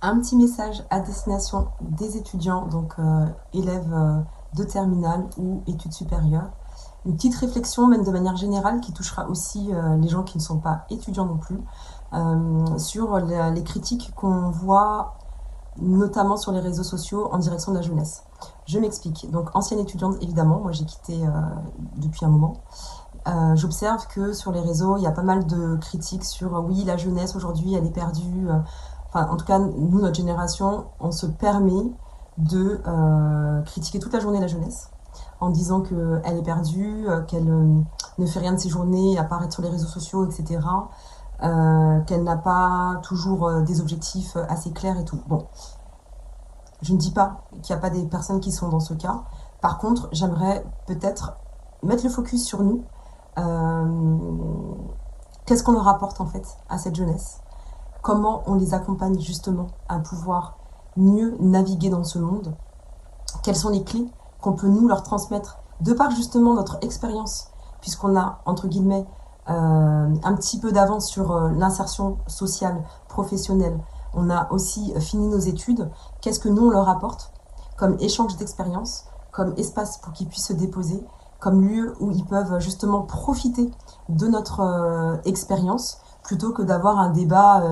Un petit message à destination des étudiants, donc élèves de terminale ou études supérieures. Une petite réflexion, même de manière générale, qui touchera aussi les gens qui ne sont pas étudiants non plus, sur les critiques qu'on voit notamment sur les réseaux sociaux en direction de la jeunesse. Je m'explique. Donc, ancienne étudiante, évidemment, moi j'ai quitté depuis un moment. J'observe que sur les réseaux, il y a pas mal de critiques sur oui, la jeunesse aujourd'hui, elle est perdue. Enfin, en tout cas, nous, notre génération, on se permet de critiquer toute la journée la jeunesse en disant qu'elle est perdue, qu'elle ne fait rien de ses journées à part être sur les réseaux sociaux, etc. Qu'elle n'a pas toujours des objectifs assez clairs et tout. Bon, je ne dis pas qu'il n'y a pas des personnes qui sont dans ce cas. Par contre, j'aimerais peut-être mettre le focus sur nous. Euh, Qu'est-ce qu'on leur apporte en fait à cette jeunesse? Comment on les accompagne justement à pouvoir mieux naviguer dans ce monde? Quelles sont les clés qu'on peut nous leur transmettre de par justement notre expérience, puisqu'on a entre guillemets un petit peu d'avance sur l'insertion sociale, professionnelle. On a aussi fini nos études. Qu'est-ce que nous on leur apporte comme échange d'expérience, comme espace pour qu'ils puissent se déposer, comme lieu où ils peuvent justement profiter de notre expérience plutôt que d'avoir un débat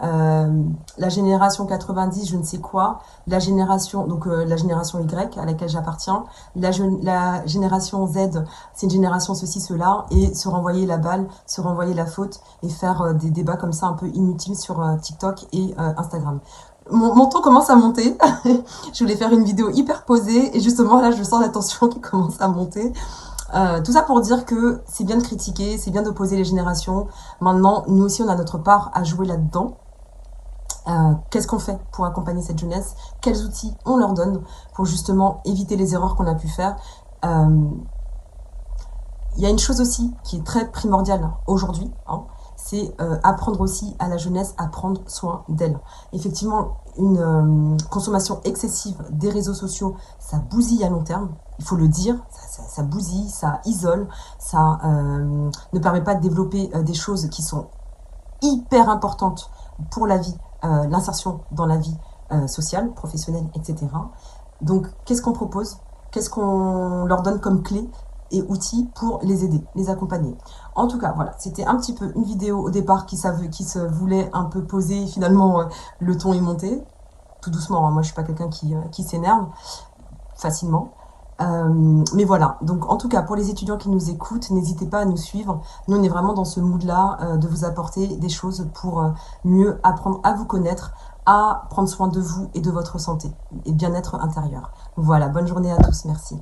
la génération 90 je ne sais quoi, la génération donc la génération Y à laquelle j'appartiens, la génération Z c'est une génération ceci cela et se renvoyer la balle, se renvoyer la faute et faire des débats comme ça un peu inutiles sur TikTok et Instagram. Mon ton commence à monter. Je voulais faire une vidéo hyper posée et justement là je sens la tension qui commence à monter. Tout ça pour dire que c'est bien de critiquer, c'est bien d'opposer les générations. Maintenant, nous aussi, on a notre part à jouer là-dedans. Qu'est-ce qu'on fait pour accompagner cette jeunesse? Quels outils on leur donne pour justement éviter les erreurs qu'on a pu faire? Euh, Il y a une chose aussi qui est très primordiale aujourd'hui, hein, c'est apprendre aussi à la jeunesse à prendre soin d'elle. Effectivement, une consommation excessive des réseaux sociaux, ça bousille à long terme. Il faut le dire, ça bousille, ça isole, ça ne permet pas de développer des choses qui sont hyper importantes pour la vie, l'insertion dans la vie sociale, professionnelle, etc. Donc, qu'est-ce qu'on propose? Qu'est-ce qu'on leur donne comme clé et outils pour les aider, les accompagner? En tout cas, voilà, c'était un petit peu une vidéo au départ qui se voulait un peu poser. Finalement, le ton est monté, tout doucement. Hein, moi, je suis pas quelqu'un qui s'énerve facilement. Mais voilà, donc en tout cas pour les étudiants qui nous écoutent, n'hésitez pas à nous suivre. Nous on est vraiment dans ce mood-là de vous apporter des choses pour mieux apprendre à vous connaître, à prendre soin de vous et de votre santé et bien-être intérieur. Voilà, bonne journée à tous, merci.